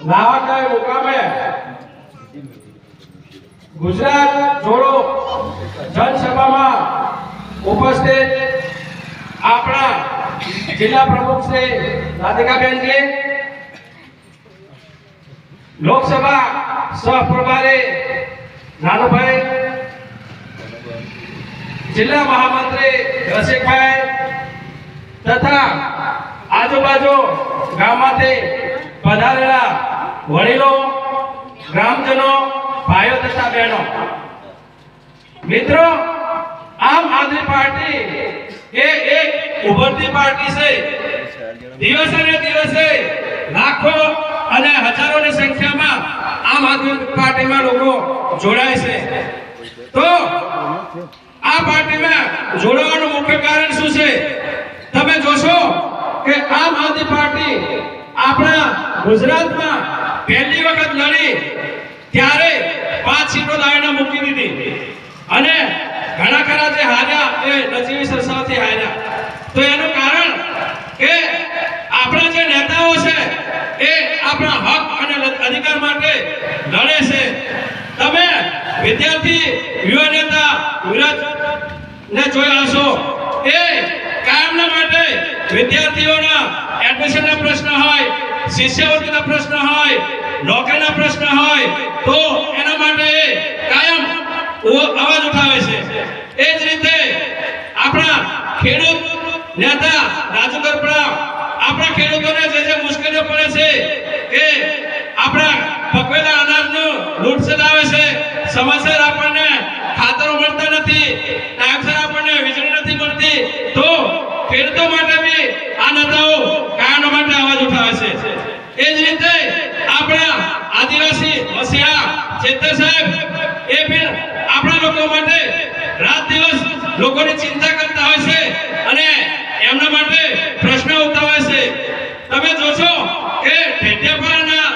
નાવાકાઈ મુકામે ગુજરાત જોડો જનસભામાં ઉપસ્થિત આપણા જિલ્લા પ્રમુખ શ્રી રાધિકાબેનજી, લોકસભા સહપ્રભારી નાનુભાઈ, જિલ્લા મહામંત્રી રસિકભાઈ તથા આજુબાજુ ગામમાંથી પધારેલા વડીલો, ગ્રામજનો, ભાઈઓ તથા બહેનો, મિત્રો, આમ આદમી પાર્ટી એ એક ઉભરતી પાર્ટી છે। દિવસે ને દિવસે લાખો અને હજારોની સંખ્યામાં આમ આદમી પાર્ટીમાં લોકો જોડાય છે। તો આ પાર્ટીમાં જોડાવાનું મુખ્ય કારણ શું છે? તમે જોશો કે આમ આદમી પાર્ટી આપણા ગુજરાતમાં પહેલી વખત લડી ત્યારે 5 સીટો લાવીને મૂકી દીધી અને ઘણા ખરા જે હાર્યા એ નજીવી સરસાથી હાર્યા। તો એનું કારણ કે આપણા જે નેતાઓ છે એ આપણા હક અને અધિકાર માટે લડે છે। તમે વિદ્યાર્થી યુવા નેતા વિરાજ ને જોયા હશો, એ કાયમના માટે વિદ્યાર્થીઓના એડમિશનના પ્રશ્ન હોય, શિષ્યવૃત્તિના પ્રશ્ન હોય, નોકરીના પ્રશ્ન હોય તો એના માટે કાયમ અવાજ ઉઠાવે છે। એ જ રીતે આપણા ખેડૂત નેતા રાજુ ગરપડા આપણા ખેડૂતોને જે મુશ્કેલીઓ પડે છે કે આપણા પકવેલા અનાજનું લૂંટ ચલાવે છે, સમયસર આપણને ખાતરો મળતા નથી, ટાઈમસર આપણને વીજળી નથી મળતી, તો ખેડૂતો માટે બી આ નેતાઓ કાયમ માટે અવાજ ઉઠાવે છે। એ જ રીતે આપણા આદિવાસી વસિયા ચેતર સાહેબ એ બી આપણા લોકો માટે રાત દિવસ લોકોની ચિંતા કરતા હોય છે અને એમના માટે પ્રશ્ન ઉઠાવે છે। તમે જોશો કે ઢેઢિયાપાડાના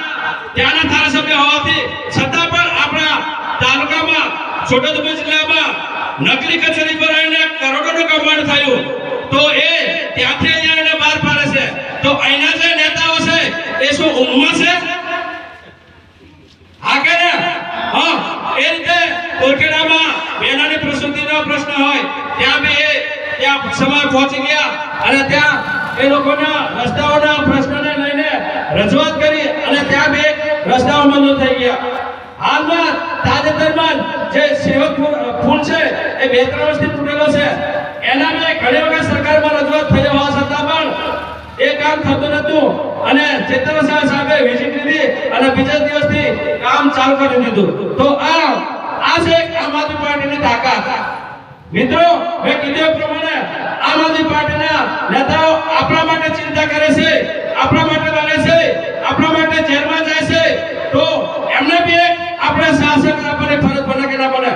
ત્યાંના ધારાસભ્ય હોવાથી છતાં પણ આપણા તાલુકામાં છોટાઉદેપુર જિલ્લામાં નકલી કચેરી બનાવીને કરોડોનું કૌભાંડ થયું, તો એ ત્યાંથી અહીંયા બહાર પાડે છે। તો અહીંના જે નેતાઓ છે એ શું ઊંઘમાં છે? હા કે ને? હા, એ રીતે કોલકાતામાં બેનાની પ્રસૂતિનો પ્રશ્ન હોય ત્યાં બી ત્યાં સમય પહોંચી ગયા અને ત્યાં એ લોકોના રસ્તાઓના પ્રશ્નને લઈને રજૂઆત કરી અને ત્યાં બી રસ્તાઓ મંજૂર થઈ ગયા। હાલમાં તાજેતરમાં જે સેવક પુલ છે એ 2-3 વર્ષથી તૂટેલો છે, એના મેં ઘણી વખત સરકારમાં રજૂઆત થઈ હોવા છતાં પણ એ કામ થતું નતું અને ચેતર સાહેબે વિઝિટ લીધી અને બીજા દિવસથી કામ ચાલુ કરી દીધું। તો આ છે આમ આદમી પાર્ટીની તાકાત। મિત્રો, મેં કીધું પ્રમાણે આમ આદમી પાર્ટીના નેતાઓ આપણા માટે ચિંતા કરે છે, આપણા માટે લડે છે, આપણા માટે જેલમાં જાય છે, તો એમને બી આપણે શાસક આપવાની ફરજ બને કે ના બને?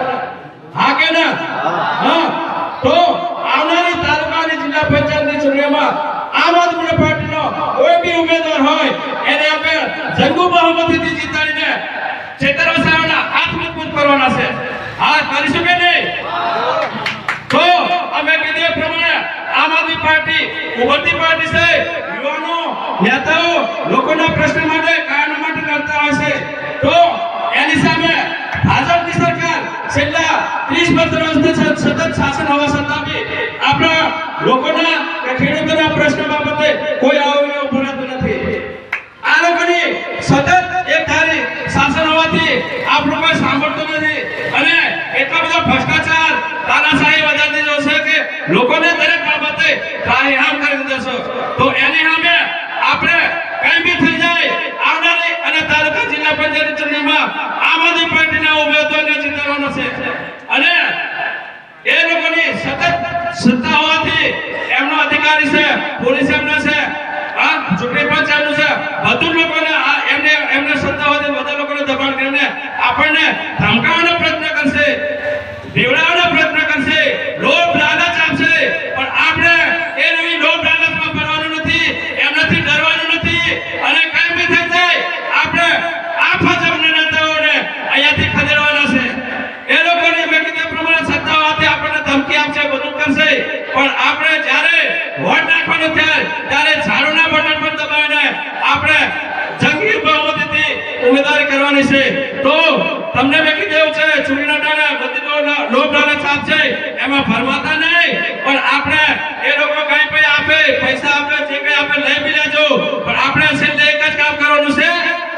હા કે ના? હા, તો આવનારી તાલુકાની જિલ્લા પંચાયતની ચૂંટણીમાં આમ આદમી પાર્ટીનો કોઈ બી ઉમેદવાર હોય એને આપણે જંગુ બહુમતીથી જીતાડીને ચેતર વસાવાના હાથ મજબૂત કરવાના છે। હા, કરીશું કે નહીં? તો અમે કીધું પ્રમાણે આમ આદમી પાર્ટી ઉભરતી પાર્ટી છે। યુવાનો નેતાઓ લોકોના પ્રશ્ન માટે કાયમ માટે લડતા હોય છે, તો એની સામે ભાજપની સરકાર છેલ્લા 30-32 વર્ષથી સતત શાસન હોવા છતાં બી આપણા લોકોના ખેડૂતોના પ્રશ્ન બાબતે કોઈ આવવાનું ઉભરાતું નથી। આ લોકોની સતત એક ધારી શાસન હોવાથી આપણું કોઈ સાંભળતું નથી અને એટલા બધા ભ્રષ્ટાચાર, તાનાશાહી વધારી દીધો છે કે લોકોને દરેક બાબતે કાયમ કરી દીધો છે। તો એની સામે આપણે કઈ બી થઈ જાય આવનારી અને તાલુકા જિલ્લા પંચાયત ચૂંટણીમાં આમ આદમી પાર્ટીના ઉમેદવારને જીતાડવાનો છે અને એ લોકોની સતત સત્તા હોવાથી એમનો અધિકારી છે, પોલીસ એમનો છે, ચૂંટણી પંચ એમનું છે, બધું લોકોને એમને સત્તા હોવાથી બધા લોકોને દબાણ કરીને આપણને ધમકાવવાનો પ્રયત્ન કરશે, દેવડાવવાનો પ્રયત્ન કરશે, લોભ લાલચ આપશે, પણ આપણે એ નવી લોભ લાલચમાં પડવાનું નથી, એમનાથી ડરવાનું નથી અને કઈ બી થઈ જાય આપણે આ ભાજપના નેતાઓને અહીંયાથી ખદેડવાના છે। એ લોકોની મેં કીધું પ્રમાણે સત્તા હોવાથી આપણને ધમકી આપશે, બધું કરશે, પણ આપણે જ્યારે વોટ નાખવાનું થાય ત્યારે ઝાડુના બટન પર દબાવીને આપણે જંગી બહુમતીથી કરવાની છે. તો તમને મેં કીધું છે ચૂડીના ટાણે બધીનો લોભ લાલચ આપશે એમાં ફરમાતા નહીં, પણ આપણે એ લોકો કઈ પણ આપે, પૈસા આપે, જે કઈ આપે લઈ બી લેજો, પણ આપણે છેલ્લે એક જ કામ કરવાનું છે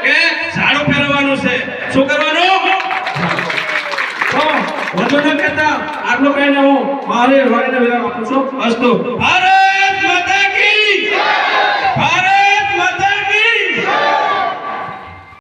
કે ઝાડુ ફેરવવાનું છે. શું કરવાનું? તો વધુ ન કહેતા આટલું કહીને હું મારે રોઈને વિરામ આપું છું. અસ્તુ. ભારત